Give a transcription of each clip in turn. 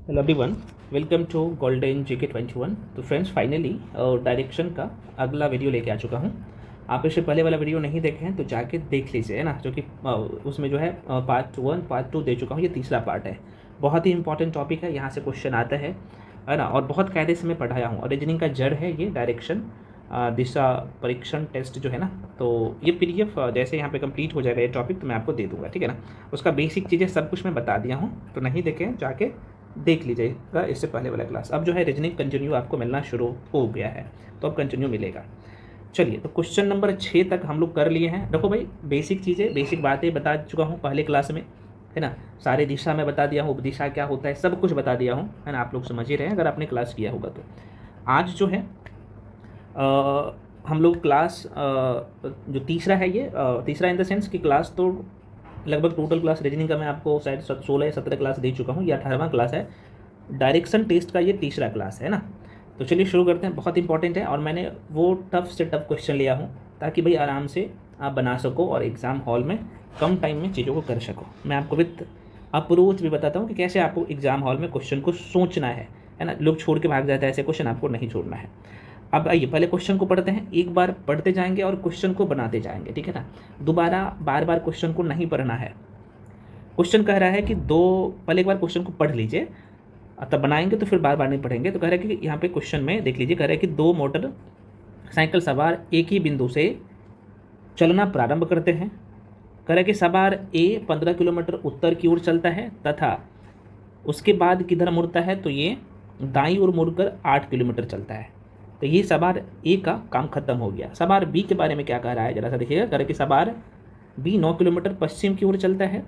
Hello everyone, welcome to golden GK 21। तो friends finally direction का अगला वीडियो लेके आ चुका हूँ। आप इससे पहले वाला वीडियो नहीं देखे हैं तो जाके देख लीजिए, है ना, जो कि उसमें जो है पार्ट 1 पार्ट 2 दे चुका हूँ। ये तीसरा पार्ट है। बहुत ही इंपॉर्टेंट टॉपिक है, यहाँ से क्वेश्चन आता है ना, और बहुत कायदे से मैं पढ़ाया हूँ। और रीजनिंग का जड़ है ये डायरेक्शन दिशा परीक्षण टेस्ट जो है ना। तो ये पीडीएफ जैसे यहाँ पे कंप्लीट हो जाएगा ये टॉपिक तो मैं आपको दे दूँगा, ठीक है ना। उसका बेसिक चीज़ें सब कुछ मैं बता दिया हूँ, तो नहीं देखें जाके देख लीजिएगा इससे पहले वाला क्लास। अब जो है रीजनिंग कंटिन्यू आपको मिलना शुरू हो गया है, तो अब कंटिन्यू मिलेगा। चलिए, तो क्वेश्चन नंबर 6 तक हम लोग कर लिए हैं। देखो भाई, बेसिक चीज़ें बेसिक बातें बता चुका हूँ पहले क्लास में, है ना। सारे दिशा में बता दिया हूँ, उपदिशा क्या होता है सब कुछ बता दिया हूँ, है ना। आप लोग समझ ही रहे हैं अगर आपने क्लास किया होगा तो। आज जो है हम लोग क्लास जो तीसरा है ये तीसरा इन द सेंस कि क्लास तो लगभग टोटल क्लास रीजनिंग का मैं आपको शायद 16 या 17 क्लास दे चुका हूँ। ये 18वां क्लास है। डायरेक्शन टेस्ट का ये तीसरा क्लास है ना। तो चलिए शुरू करते हैं। बहुत इंपॉर्टेंट है और मैंने वो टफ से टफ क्वेश्चन लिया हूँ ताकि भाई आराम से आप बना सको और एग्ज़ाम हॉल में कम टाइम में चीज़ों को कर सको। मैं आपको विथ अप्रोच भी बताता हूँ कि कैसे आपको एग्ज़ाम हॉल में क्वेश्चन को सोचना है ना। लोग छोड़ के भाग जाते हैं, ऐसे क्वेश्चन आपको नहीं छोड़ना है। अब आइए पहले क्वेश्चन को पढ़ते हैं। एक बार पढ़ते जाएंगे और क्वेश्चन को बनाते जाएंगे, ठीक है ना। दोबारा बार बार क्वेश्चन को नहीं पढ़ना है। क्वेश्चन कह रहा है कि पहले एक बार क्वेश्चन को पढ़ लीजिए, तब बनाएंगे तो फिर बार बार नहीं पढ़ेंगे। तो कह रहा है कि यहाँ पे क्वेश्चन में देख लीजिए, कह रहा है कि दो मोटर साइकिल सवार एक ही बिंदु से चलना प्रारंभ करते हैं। कह रहा है कि सवार ए 15 किलोमीटर उत्तर की ओर चलता है तथा उसके बाद किधर मुड़ता है, तो ये दाईं ओर मुड़कर 8 किलोमीटर चलता है। तो ये सवार ए का काम खत्म हो गया। सवार बी के बारे में क्या कह रहा है जरा सा देखिएगा। कह रहा है कि सवार बी 9 किलोमीटर पश्चिम की ओर चलता है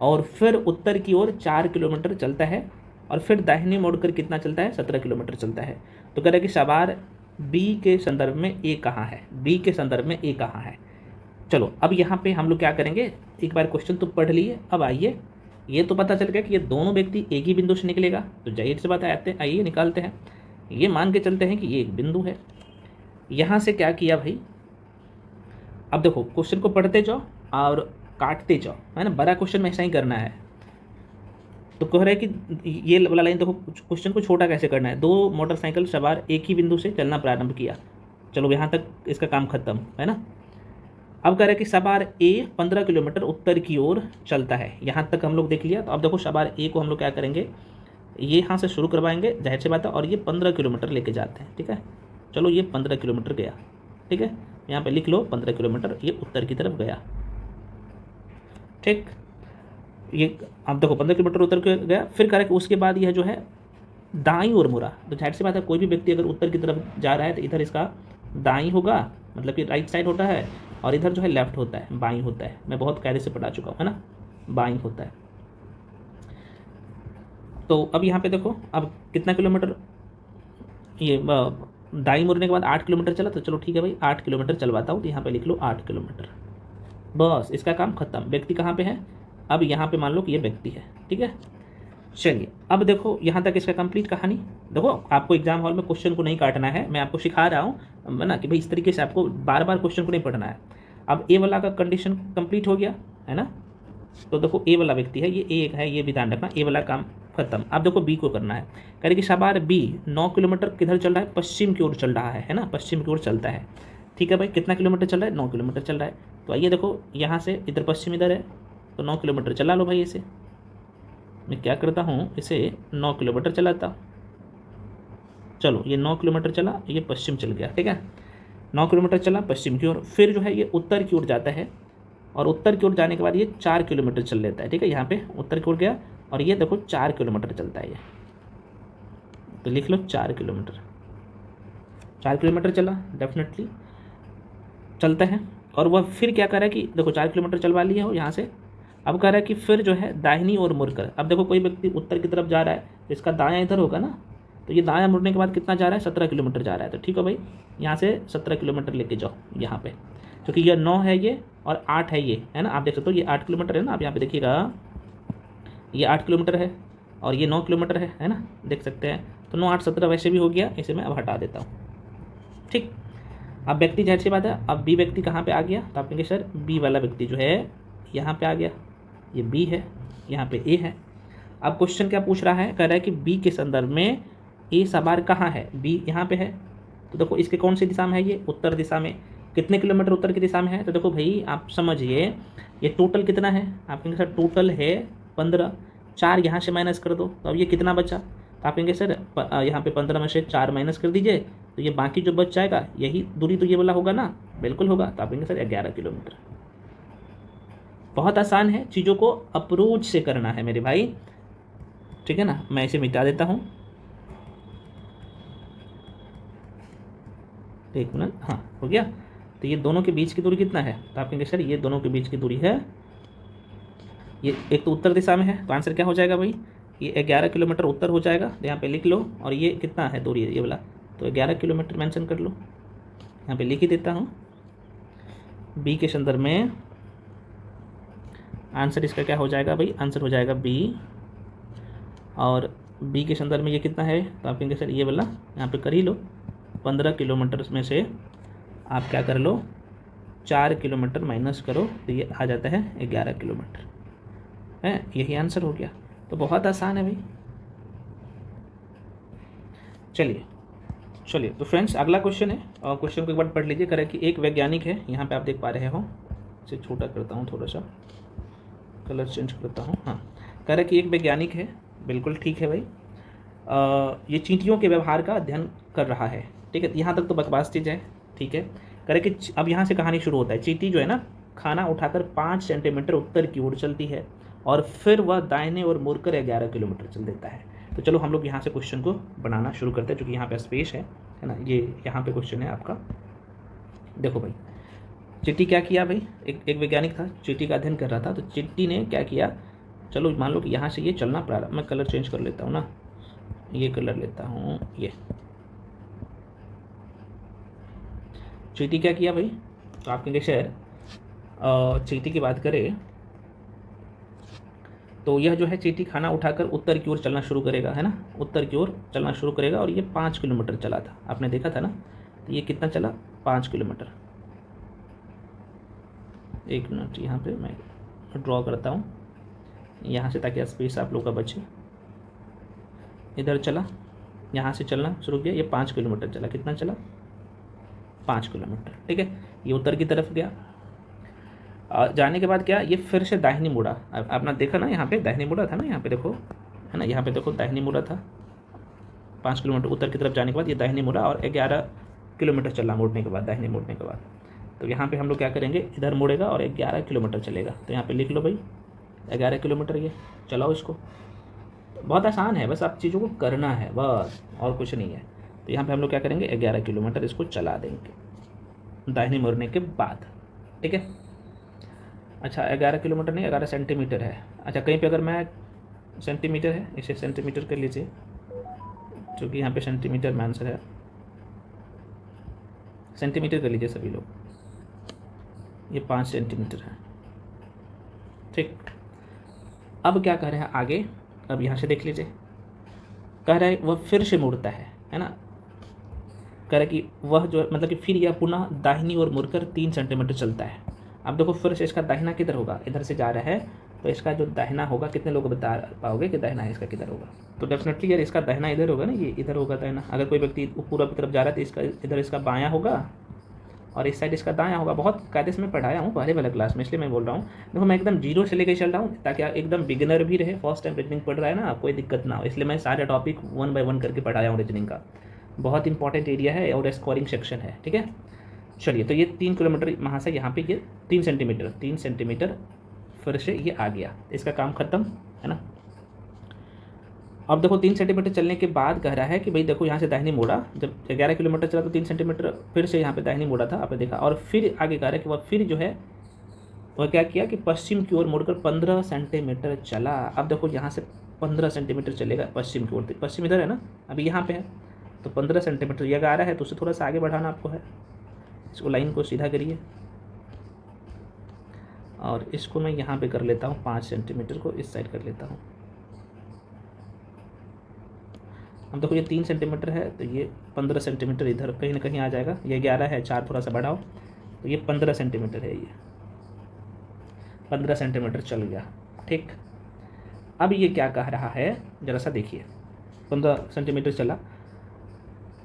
और फिर उत्तर की ओर 4 किलोमीटर चलता है और फिर दाहिने मोड़कर कितना चलता है, 17 किलोमीटर चलता है। तो कह रहा है कि सवार बी के संदर्भ में ए कहाँ है, बी के संदर्भ में ए कहाँ है। चलो अब यहाँ पे हम लोग क्या करेंगे, एक बार क्वेश्चन तो पढ़ लिए। अब आइए, ये तो पता चल गया कि ये दोनों व्यक्ति एक ही बिंदु से निकलेगा, तो जाहिर सी बात है आइए निकालते हैं। ये मान के चलते हैं कि ये एक बिंदु है। यहाँ से क्या किया भाई, अब देखो क्वेश्चन को पढ़ते जाओ और काटते जाओ, है ना। बड़ा क्वेश्चन में ऐसा ही करना है। तो कह रहा है कि ये वाला लाइन देखो, क्वेश्चन को छोटा कैसे करना है। दो मोटरसाइकिल सवार एक ही बिंदु से चलना प्रारंभ किया, चलो यहाँ तक इसका काम खत्म, है ना। अब कह रहा है कि सवार ए 15 किलोमीटर उत्तर की ओर चलता है, यहाँ तक हम लोग देख लिया। तो अब देखो सवार ए को हम लोग क्या करेंगे, ये यहाँ से शुरू करवाएंगे, जाहिर सी बात है, और ये 15 किलोमीटर लेके जाते हैं, ठीक है। चलो ये 15 किलोमीटर गया, ठीक है, यहाँ पे लिख लो 15 किलोमीटर ये उत्तर की तरफ गया, ठीक। ये अब देखो 15 किलोमीटर उत्तर की गया, फिर कह रहा है कि उसके बाद यह जो है दाईं ओर मुड़ा। तो जाहिर सी बात है कोई भी व्यक्ति अगर उत्तर की तरफ जा रहा है तो इधर इसका दाईं होगा, मतलब कि राइट साइड होता है, और इधर जो है लेफ्ट होता है, बाईं होता है। मैं बहुत कायदे से पढ़ा चुका हूँ, है ना, बाईं होता है। तो अब यहाँ पे देखो अब कितना किलोमीटर, ये दाईं मुड़ने के बाद 8 किलोमीटर चला। तो चलो ठीक है भाई 8 किलोमीटर चलवाता हूँ, तो यहाँ पे लिख लो 8 किलोमीटर, बस इसका काम खत्म। व्यक्ति कहाँ पे है, अब यहाँ पे मान लो कि ये व्यक्ति है, ठीक है। चलिए अब देखो यहाँ तक इसका कंप्लीट कहानी। देखो आपको एग्जाम हॉल में क्वेश्चन को नहीं काटना है, मैं आपको सिखा रहा हूँ, है ना, कि भाई इस तरीके से आपको बार बार क्वेश्चन को नहीं पढ़ना है। अब ए वाला का कंडीशन कंप्लीट हो गया, है ना। तो देखो ए वाला व्यक्ति है, ये ए है, ये भी ध्यान रखना, ए वाला काम खत्म। अब देखो बी को करना है। कह रहे कि सवार बी 9 किलोमीटर किधर चल रहा है, पश्चिम की ओर चल रहा है ना, पश्चिम की ओर चलता है, ठीक है भाई। कितना किलोमीटर चल रहा है, 9 किलोमीटर चल रहा है। तो आइए देखो यहाँ से इधर पश्चिम इधर है, तो 9 किलोमीटर चला लो भाई। इसे मैं क्या करता हूँ, इसे 9 किलोमीटर चलाता हूँ। चलो ये 9 किलोमीटर चला, ये पश्चिम चल गया, ठीक है। 9 किलोमीटर चला पश्चिम की ओर, फिर जो है ये उत्तर की ओर जाता है, और उत्तर की ओर जाने के बाद ये 4 किलोमीटर चल लेता है, ठीक है। यहाँ पे उत्तर की ओर गया और ये देखो 4 किलोमीटर चलता है ये, तो लिख लो 4 किलोमीटर। 4 किलोमीटर चला, डेफिनेटली चलता है। और वह फिर क्या कर रहा है कि देखो 4 किलोमीटर चलवा लिया हो यहाँ से। अब कह रहा है कि फिर जो है दाहिनी ओर मुड़कर, अब देखो कोई व्यक्ति उत्तर की तरफ जा रहा है तो इसका दायां इधर होगा ना, तो ये दायां मुड़ने के बाद कितना जा रहा है, 17 किलोमीटर जा रहा है। तो ठीक है भाई, यहाँ से 17 किलोमीटर लेके जाओ यहाँ पे, क्योंकि ये 9 है ये और 8 है ये, है ना। आप देख सकते हो ये 8 किलोमीटर है ना, आप यहाँ पे देखिएगा ये 8 किलोमीटर है और ये 9 किलोमीटर है ना, देख सकते हैं। तो 9 8 17 वैसे भी हो गया, इसे मैं अब हटा देता हूँ, ठीक। अब व्यक्ति जाहिर सी बात है, अब बी व्यक्ति कहाँ पे आ गया, तो आप कहेंगे सर बी वाला व्यक्ति जो है यहाँ पे आ गया, ये बी है, यहाँ पे ए है। अब क्वेश्चन क्या पूछ रहा है, कह रहा है कि बी के संदर्भ में ए सवार कहाँ है, बी यहाँ पे है। तो देखो इसके कौन सी दिशा में है, ये उत्तर दिशा में। कितने किलोमीटर उत्तर की दिशा में है, तो देखो भाई आप समझिए ये टोटल कितना है, आप कहेंगे सर टोटल है 15, 4 यहाँ से माइनस कर दो, तो अब ये कितना बचा, तो आप कहेंगे सर यहाँ पे 15 में से 4 माइनस कर दीजिए, तो ये बाकी जो बच जाएगा यही दूरी तो ये वाला होगा ना, बिल्कुल होगा। तो आप कहेंगे सर 11 किलोमीटर। बहुत आसान है, चीज़ों को अप्रोच से करना है मेरे भाई, ठीक है ना। मैं इसे मिटा देता हूँ, एक मिनट, हाँ हो गया। तो ये दोनों के बीच की दूरी कितना है, तो आप कहेंगे सर ये दोनों के बीच की दूरी है, ये एक तो उत्तर दिशा में है, तो आंसर क्या हो जाएगा भाई, ये 11 किलोमीटर उत्तर हो जाएगा। तो यहाँ पे लिख लो, और ये कितना है दूरी ये वाला, तो 11 किलोमीटर मेंशन कर लो, यहाँ पे लिख ही देता हूँ। बी के संदर्भ में आंसर इसका क्या हो जाएगा भाई, आंसर हो जाएगा बी। और बी के संदर्भ में ये कितना है, तो आप कहेंगे सर ये वाला, यहाँ पे कर ही लो, 15 किलोमीटर में से आप क्या कर लो, 4 किलोमीटर माइनस करो, तो ये आ जाता है 11 किलोमीटर, है यही आंसर हो गया। तो बहुत आसान है भाई। चलिए तो फ्रेंड्स अगला क्वेश्चन है, और क्वेश्चन को एक बार पढ़ लीजिए। कह रहा है कि एक वैज्ञानिक है, यहाँ पे आप देख पा रहे हो, इसे छोटा करता हूँ, थोड़ा सा कलर चेंज करता हूँ, हाँ। कह रहा है कि एक वैज्ञानिक है, बिल्कुल ठीक है भाई, ये चींटियों के व्यवहार का अध्ययन कर रहा है, ठीक है। यहाँ तक तो बकवास चीज़ है, ठीक है। कह रहे कि अब यहाँ से कहानी शुरू होता है। चींटी जो है ना, खाना उठाकर 5 सेंटीमीटर उत्तर की ओर चलती है, और फिर वह दाहिने ओर मुड़कर 11 किलोमीटर चल देता है। तो चलो हम लोग यहाँ से क्वेश्चन को बनाना शुरू करते हैं, क्योंकि यहाँ पे स्पेस है ना। ये यहाँ पे क्वेश्चन है आपका, देखो भाई चींटी क्या किया भाई, एक वैज्ञानिक था, चींटी का अध्ययन कर रहा था। तो चींटी ने क्या किया, चलो मान लो कि यहाँ से ये चलना प्रारंभ, मैं कलर चेंज कर लेता हूँ ना, ये कलर लेता हूँ, ये चींटी क्या किया भाई, तो आप कहेंगे सर चींटी की बात करें तो यह जो है चींटी खाना उठाकर उत्तर की ओर चलना शुरू करेगा, है ना, उत्तर की ओर चलना शुरू करेगा। और ये 5 किलोमीटर चला था, आपने देखा था ना। तो ये कितना चला, 5 किलोमीटर। एक मिनट यहाँ पे मैं ड्रॉ करता हूँ यहाँ से, ताकि स्पेस आप लोग का बचे। इधर चला, यहाँ से चलना शुरू किया, ये 5 किलोमीटर चला, कितना चला, 5 किलोमीटर, ठीक है। ये उत्तर की तरफ गया, जाने के बाद क्या, ये फिर से दाहिनी मुड़ा। आपने देखा ना, यहाँ पे दाहिनी मुड़ा था ना, यहाँ पे देखो, है ना, यहाँ पे देखो दाहिनी मुड़ा था। 5 किलोमीटर उत्तर की तरफ जाने के बाद ये दाहिनी मुड़ा, और 11 किलोमीटर चला मुड़ने के बाद, दाहिनी मुड़ने के बाद। तो यहाँ पे हम लोग क्या करेंगे, इधर मुड़ेगा और 11 किलोमीटर चलेगा। तो यहाँ पे लिख लो भाई 11 किलोमीटर, ये चलाओ इसको। बहुत आसान है, बस आप चीज़ों को करना है बस, और कुछ नहीं है। तो यहाँ पे हम लोग क्या करेंगे, 11 किलोमीटर इसको चला देंगे दाहिनी मुड़ने के बाद, ठीक है। अच्छा 11 किलोमीटर नहीं, 11 सेंटीमीटर है। अच्छा कहीं पे अगर मैं सेंटीमीटर है, इसे सेंटीमीटर कर लीजिए, क्योंकि यहाँ पे सेंटीमीटर में आंसर है, सेंटीमीटर कर लीजिए सभी लोग। ये 5 सेंटीमीटर है, ठीक। अब क्या कह रहे हैं आगे, अब यहाँ से देख लीजिए, कह रहा है वह फिर से मुड़ता है ना। कह रहा है कि वह जो मतलब कि फिर यह पुनः दाहिनी ओर मुड़कर 3 सेंटीमीटर चलता है। अब देखो फिर से इसका दाहिना किधर होगा, इधर से जा रहा है, तो इसका जो दाहिना होगा, कितने लोग बता पाओगे कि दाहिना है इसका किधर होगा, तो डेफिनेटली यार इसका दाहिना इधर होगा ना, ये इधर होगा दाहिना। अगर कोई व्यक्ति पूरब की तरफ जा रहा है तो इसका इधर इसका बायां होगा, और इस साइड इसका दायां होगा। बहुत कायदे से मैं पढ़ाया हूँ पहले वाले क्लास में, इसलिए मैं बोल रहा हूँ। देखो मैं एकदम जीरो से लेकर चल रहा हूँ, ताकि एकदम बिगिनर भी रहे, फर्स्ट टाइम रीजनिंग पढ़ रहा है ना, कोई दिक्कत ना हो, इसलिए मैं सारे टॉपिक 1 बाय 1 करके पढ़ाया हूँ रीजनिंग का। बहुत इंपॉर्टेंट एरिया है और स्कोरिंग सेक्शन है, ठीक है। चलिए तो ये 3 किलोमीटर वहाँ से यहाँ पे ये 3 सेंटीमीटर फिर से ये आ गया, इसका काम खत्म, है ना। अब देखो 3 सेंटीमीटर चलने के बाद कह रहा है कि भाई देखो यहाँ से दाहिनी मोड़ा, जब 11 किलोमीटर चला तो 3 सेंटीमीटर फिर से यहाँ पे दाहिनी मोड़ा था, आपने देखा। और फिर आगे कह रहा है कि वह फिर जो है वह क्या किया कि पश्चिम की ओर मुड़कर 15 सेंटीमीटर चला। अब देखो यहाँ से 15 सेंटीमीटर चलेगा पश्चिम की ओर, पश्चिम इधर है ना, अभी यहाँ पे है, तो 15 सेंटीमीटर ये आ रहा है, तो उसे थोड़ा सा आगे बढ़ाना आपको है। इसको लाइन को सीधा करिए, और इसको मैं यहाँ पे कर लेता हूँ 5 सेंटीमीटर को इस साइड कर लेता हूँ। अब देखो ये 3 सेंटीमीटर है, तो ये 15 सेंटीमीटर इधर कहीं ना कहीं आ जाएगा। ये 11 है, 4 थोड़ा सा बढ़ाओ, तो ये 15 सेंटीमीटर है, ये 15 सेंटीमीटर चल गया, ठीक। अब ये क्या कह रहा है ज़रा सा देखिए, 15 सेंटीमीटर चला।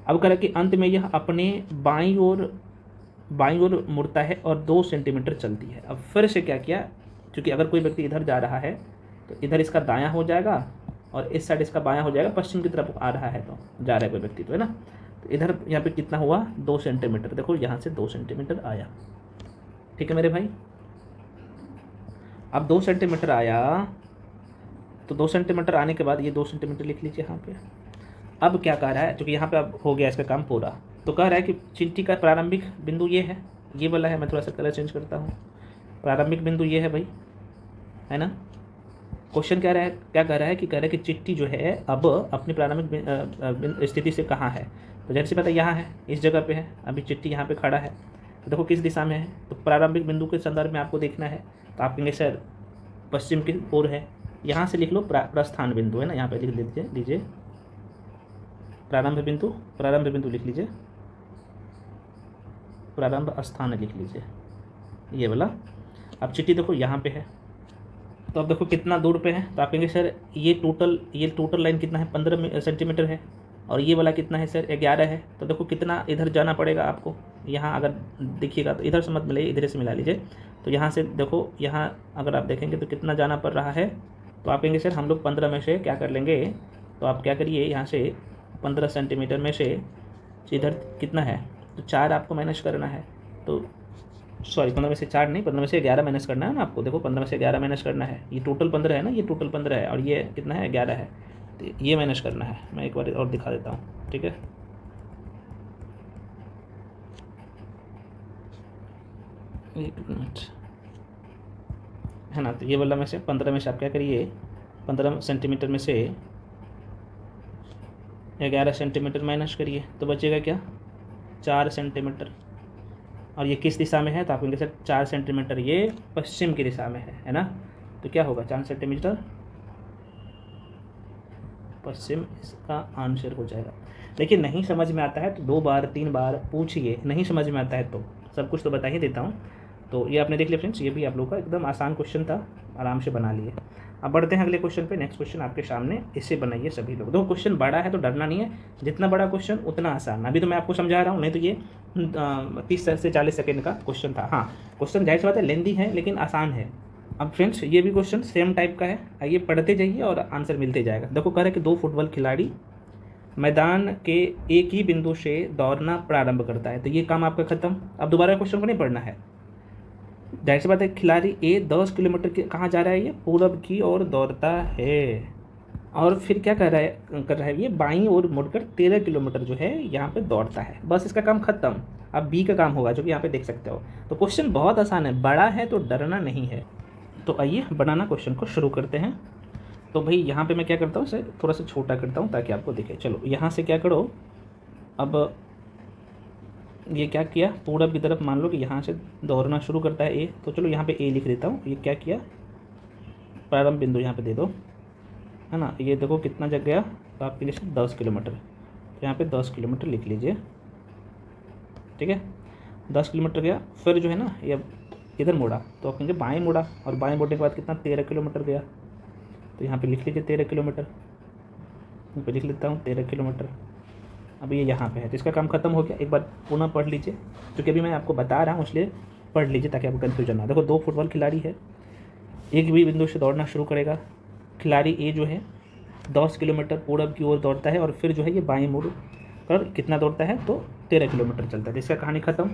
अब कह रहा है कि अंत में यह अपने बाईं ओर मुड़ता है और 2 सेंटीमीटर चलती है। अब फिर से क्या किया, क्योंकि अगर कोई व्यक्ति इधर जा रहा है तो इधर इसका दायां हो जाएगा और इस साइड इसका बायां हो जाएगा, पश्चिम की तरफ आ रहा है तो जा रहा है कोई व्यक्ति तो, है ना। तो इधर यहाँ पे कितना हुआ 2 सेंटीमीटर, देखो यहाँ से 2 सेंटीमीटर आया, ठीक है मेरे भाई। अब 2 सेंटीमीटर आया तो 2 सेंटीमीटर आने के बाद ये 2 सेंटीमीटर लिख लीजिए यहाँ पे। अब क्या कह रहा है, क्योंकि यहाँ पे अब हो गया इसका काम पूरा, तो कह रहा है कि चींटी का प्रारंभिक बिंदु ये है, ये वाला है। मैं थोड़ा सा कलर चेंज करता हूँ। प्रारंभिक बिंदु ये है भाई, है ना। क्वेश्चन क्या कह रहा है कि कह रहा है कि चिट्ठी जो है अब अपनी प्रारंभिक स्थिति से कहाँ है। तो जैसे पता यहाँ है, इस जगह पे है, अभी चिट्ठी यहाँ पे खड़ा है, तो देखो किस दिशा में है। तो प्रारंभिक बिंदु के संदर्भ में आपको देखना है, तो आप कहेंगे सर पश्चिम की ओर है। यहाँ से लिख लो प्रस्थान बिंदु, है ना, यहाँ पे लिख लीजिए प्रारंभ बिंदु लिख लीजिए, प्रारंभ स्थान लिख लीजिए, ये वाला। अब चिट्ठी देखो यहाँ पे है, तो अब देखो कितना दूर पे है। तो आप कहेंगे सर ये टोटल लाइन कितना है, 15 सेंटीमीटर है, और ये वाला कितना है सर 11 है। तो देखो कितना इधर जाना पड़ेगा आपको। यहाँ अगर देखिएगा तो इधर से मत मिलाइए, इधर से मिला लीजिए। तो यहाँ से देखो, यहाँ अगर आप देखेंगे तो कितना जाना पड़ रहा है। तो आप कहेंगे सर हम लोग 15 में से क्या कर लेंगे, तो आप क्या करिए, यहाँ से 15 सेंटीमीटर में से इधर कितना है, तो 4 आपको माइनस करना है। तो सॉरी 15 में से 4 नहीं, 15 में से 11 माइनस करना है ना आपको। देखो 15 में से 11 माइनस करना है, ये टोटल 15 है ना, ये टोटल 15 है, और ये कितना है 11 है, तो ये माइनस करना है। मैं एक बार और दिखा देता हूँ, ठीक है। एक मिनट, है ना। तो ये वाला में से 15 में से आप क्या करिए, 15 सेंटीमीटर में से 11 सेंटीमीटर माइनस करिए, तो बचेगा क्या 4 सेंटीमीटर। और ये किस दिशा में है, तो आप कहेंगे सर 4 सेंटीमीटर ये पश्चिम की दिशा में है ना। तो क्या होगा 4 सेंटीमीटर पश्चिम, इसका आंसर हो जाएगा। देखिए नहीं समझ में आता है तो 2 बार 3 बार पूछिए, नहीं समझ में आता है तो सब कुछ तो बता ही देता हूँ। तो ये आपने देख लिया फ्रेंड्स, ये भी आप लोगों का एकदम आसान क्वेश्चन था, आराम से बना लिए। अब बढ़ते हैं अगले क्वेश्चन पे। नेक्स्ट क्वेश्चन आपके सामने, इसे बनाइए सभी लोग। देखो क्वेश्चन बड़ा है तो डरना नहीं है, जितना बड़ा क्वेश्चन उतना आसान। अभी तो मैं आपको समझा रहा हूँ, नहीं तो ये 30 से 40 सेकेंड का क्वेश्चन था। हाँ क्वेश्चन जाहिर सी बात है लेंदी है लेकिन आसान है। अब फ्रेंड्स ये भी क्वेश्चन सेम टाइप का है, आइए पढ़ते जाइए और आंसर मिलते जाएगा। देखो कह रहे कि 2 फुटबॉल खिलाड़ी मैदान के एक ही बिंदु से दौड़ना प्रारंभ करता है, तो ये काम आपका खत्म। अब दोबारा क्वेश्चन को नहीं पढ़ना है, जाहिर सी बात है। खिलाड़ी ए 10 किलोमीटर के कहाँ जा रहा है, ये पूरब की ओर दौड़ता है, और फिर क्या कर रहा है ये बाईं ओर मुड़कर 13 किलोमीटर जो है यहाँ पे दौड़ता है। बस इसका काम खत्म। अब बी का काम होगा, जो कि यहाँ पे देख सकते हो। तो क्वेश्चन बहुत आसान है, बड़ा है तो डरना नहीं है। तो आइए बनाना क्वेश्चन को शुरू करते हैं। तो भाई यहाँ पे मैं क्या करता हूँ, इसे थोड़ा सा छोटा करता हूँ ताकि आपको दिखे। चलो यहाँ से क्या करो, अब ये क्या किया, पूरब की तरफ मान लो कि यहाँ से दौड़ना शुरू करता है ए, तो चलो यहाँ पे ए लिख देता हूँ। ये क्या किया, प्रारंभ बिंदु यहाँ पे दे दो, है ना। ये देखो कितना जग गया, तो आपके लिए 10 किलोमीटर, तो यहाँ पे 10 किलोमीटर लिख लीजिए, ठीक है। 10 किलोमीटर गया, फिर जो है ना ये इधर मुड़ा, तो आप कहेंगे बाएँ मुड़ा, और बाएँ मुड़ने के बाद कितना 13 किलोमीटर गया, तो यहाँ पे लिख लीजिए 13 किलोमीटर। यहाँ पे लिख लेता हूँ 13 किलोमीटर। अब ये यहाँ पे है, तो इसका काम खत्म हो गया। एक बार पुनः पढ़ लीजिए, क्योंकि अभी मैं आपको बता रहा हूँ इसलिए पढ़ लीजिए ताकि आपको कन्फ्यूजन ना। देखो 2 फुटबॉल खिलाड़ी है, एक भी बिंदु से दौड़ना शुरू करेगा। खिलाड़ी ए जो है 10 किलोमीटर पूरब की ओर दौड़ता है, और फिर जो है ये बाएं मुड़ कर कितना दौड़ता है, तो 13 किलोमीटर चलता है। इसका कहानी ख़त्म।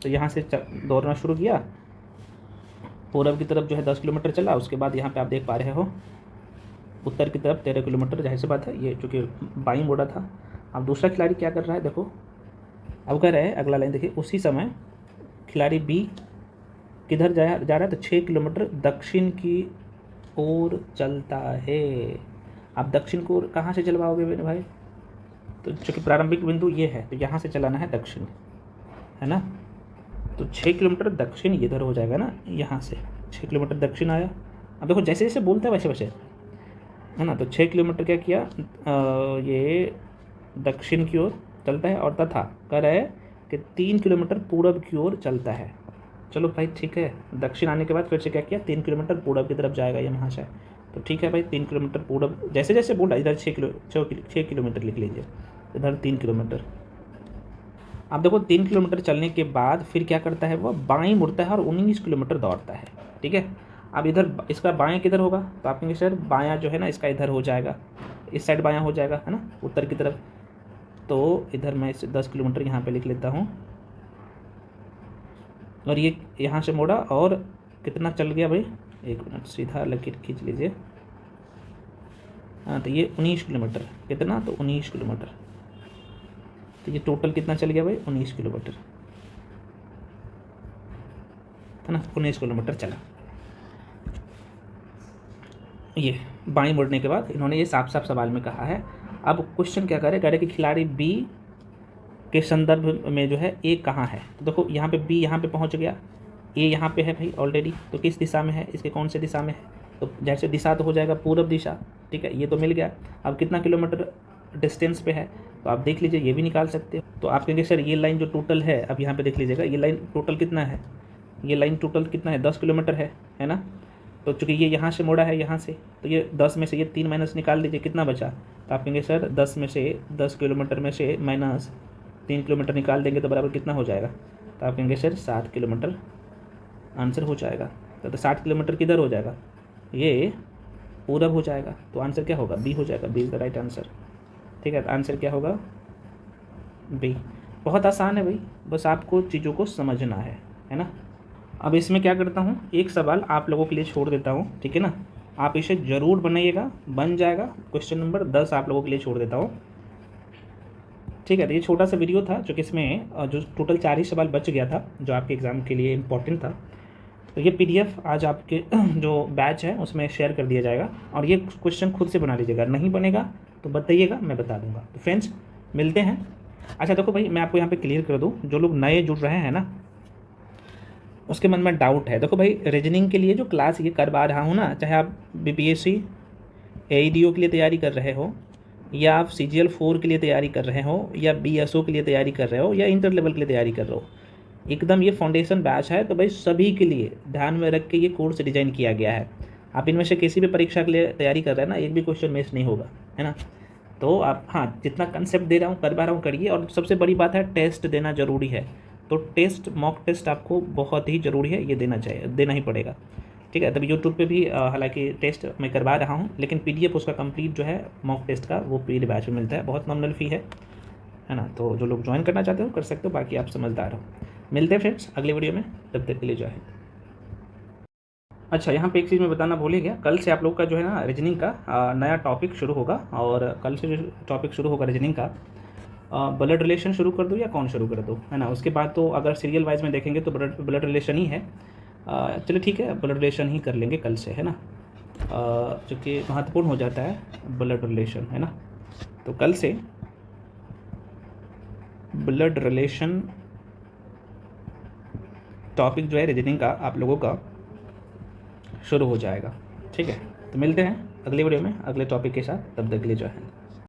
तो यहाँ से दौड़ना शुरू किया, पूरब की तरफ जो है 10 किलोमीटर चला, उसके बाद यहाँ पर आप देख पा रहे हो उत्तर की तरफ 13 किलोमीटर, जाहिर सी बात है ये चूँकि बाईं मुड़ा था। अब दूसरा खिलाड़ी क्या कर रहा है, देखो अब कह रहा है अगला लाइन देखिए, उसी समय खिलाड़ी बी किधर जा रहा है, तो 6 किलोमीटर दक्षिण की ओर चलता है। आप दक्षिण को कहाँ से चलवाओगे मेरे भाई, तो चूँकि प्रारंभिक बिंदु ये है तो यहाँ से चलाना है दक्षिण, है ना। तो 6 किलोमीटर दक्षिण इधर हो जाएगा ना, यहाँ से 6 किलोमीटर दक्षिण आया। अब देखो जैसे जैसे बोलता है वैसे वैसे, है ना। तो 6 किलोमीटर क्या किया, ये दक्षिण की ओर चलता है, और तथा कह रहा है कि 3 किलोमीटर पूरब की ओर चलता है। चलो भाई ठीक है, दक्षिण आने के बाद फिर से क्या किया, 3 किलोमीटर पूरब की तरफ जाएगा ये महाशय। तो ठीक है भाई, 3 किलोमीटर पूरब, जैसे जैसे बोला इधर 6 किलोमीटर लिख लीजिए, इधर 3 किलोमीटर। अब देखो 3 किलोमीटर चलने के बाद फिर क्या करता है, वह बाएं मुड़ता है और 19 किलोमीटर दौड़ता है। ठीक है, अब इधर इसका बाएं किधर होगा, तो आप कहेंगे सर बायां जो है ना इसका इधर हो जाएगा, इस साइड बायां हो जाएगा, है ना, उत्तर की तरफ। तो इधर मैं इसे 10 किलोमीटर यहाँ पे लिख लेता हूँ, और ये यहाँ से मोड़ा और कितना चल गया भाई, 1 मिनट, सीधा लकीर खींच लीजिए। हाँ, तो ये 19 किलोमीटर, कितना, तो 19 किलोमीटर। तो ये टोटल कितना चल गया भाई, 19 किलोमीटर, है ना, 19 किलोमीटर चला। ये बाएं मुड़ने के बाद इन्होंने ये साफ साफ सवाल में कहा है। अब क्वेश्चन क्या करे, कह रहे कि खिलाड़ी बी के संदर्भ में जो है ए कहाँ है। तो देखो यहाँ पे बी यहाँ पे पहुँच गया, ए यहाँ पे है भाई ऑलरेडी, तो किस दिशा में है, इसके कौन से दिशा में है, तो जैसे दिशा तो हो जाएगा पूरब दिशा। ठीक है, ये तो मिल गया। अब कितना किलोमीटर डिस्टेंस पे है, तो आप देख लीजिए, ये भी निकाल सकते हो। तो आप कहेंगे सर ये लाइन जो टोटल है, अब यहाँ पे देख लीजिएगा, ये लाइन टोटल कितना है, ये लाइन टोटल कितना है, 10 किलोमीटर है ना। तो चूँकि ये यहाँ से मोड़ा है यहाँ से, तो ये 10 में से ये 3 माइनस निकाल दीजिए, कितना बचा। तो आप कहेंगे सर 10 में से 10 किलोमीटर में से माइनस 3 किलोमीटर निकाल देंगे तो बराबर कितना हो जाएगा। तो आप कहेंगे सर 7 किलोमीटर आंसर हो जाएगा। तो 60 किलोमीटर किधर हो जाएगा, ये पूरब हो जाएगा। तो आंसर क्या होगा, बी हो जाएगा, B is the right answer. ठीक है, तो आंसर क्या होगा, बी। बहुत आसान है भाई, बस आपको चीज़ों को समझना है ना। अब इसमें क्या करता हूँ, एक सवाल आप लोगों के लिए छोड़ देता हूँ, ठीक है ना, आप इसे ज़रूर बनाइएगा, बन जाएगा। क्वेश्चन नंबर 10 आप लोगों के लिए छोड़ देता हूँ। ठीक है, तो ये छोटा सा वीडियो था जो कि इसमें जो टोटल 4 ही सवाल बच गया था जो आपके एग्ज़ाम के लिए इम्पोर्टेंट था। तो ये PDF आज आपके जो बैच है उसमें शेयर कर दिया जाएगा, और ये क्वेश्चन खुद से बना लीजिएगा, नहीं बनेगा तो बताइएगा, मैं बता दूंगा। तो फ्रेंड्स मिलते हैं। अच्छा देखो भाई, मैं आपको यहाँ पे क्लियर कर दूँ, जो लोग नए जुड़ रहे हैं ना, उसके मन में डाउट है। देखो भाई, रीजनिंग के लिए जो क्लास ये करवा रहा हूँ ना, चाहे आप BPSC AEDO के लिए तैयारी कर रहे हो, या आप CGL 4 के लिए तैयारी कर रहे हो, या BSO के लिए तैयारी कर रहे हो, या इंटर लेवल के लिए तैयारी कर रहे हो, एकदम ये फाउंडेशन बैच है। तो भाई सभी के लिए ध्यान में रख के ये कोर्स डिज़ाइन किया गया है। आप इनमें से किसी भी परीक्षा के लिए तैयारी कर रहे हैं ना, एक भी क्वेश्चन मिस नहीं होगा, है ना। तो आप, हाँ, जितना कंसेप्ट दे रहा हूँ करवा रहा हूँ करिए, और सबसे बड़ी बात है टेस्ट देना ज़रूरी है। तो टेस्ट, मॉक टेस्ट आपको बहुत ही ज़रूरी है, ये देना चाहिए, देना ही पड़ेगा। ठीक है, तभी यूट्यूब पे भी हालांकि टेस्ट मैं करवा रहा हूँ, लेकिन PDF उसका कंप्लीट जो है मॉक टेस्ट का, वो पेड बैच में मिलता है, बहुत नॉमिनल फ़ी है ना। तो जो लोग ज्वाइन करना चाहते हो कर सकते हो, बाकी आप समझदार हो। मिलते हैं फ्रेंड्स अगले वीडियो में, तब तक के लिए जो है। अच्छा, यहाँ पे एक चीज़ मैं बताना भूल ही गया, कल से आप लोग का जो है ना रीजनिंग का नया टॉपिक शुरू होगा, और कल से जो टॉपिक शुरू होगा रीजनिंग का, ब्लड रिलेशन शुरू कर दूँ या कौन शुरू कर दूँ, है ना। उसके बाद तो अगर सीरियल वाइज में देखेंगे तो ब्लड रिलेशन ही है। चलिए ठीक है, ब्लड रिलेशन ही कर लेंगे कल से, है ना, चूँकि महत्वपूर्ण हो जाता है ब्लड रिलेशन, है ना। तो कल से ब्लड रिलेशन टॉपिक जो है रीजनिंग का आप लोगों का शुरू हो जाएगा। ठीक है, तो मिलते हैं अगले वीडियो में अगले टॉपिक के साथ, तब तक के लिए जो है।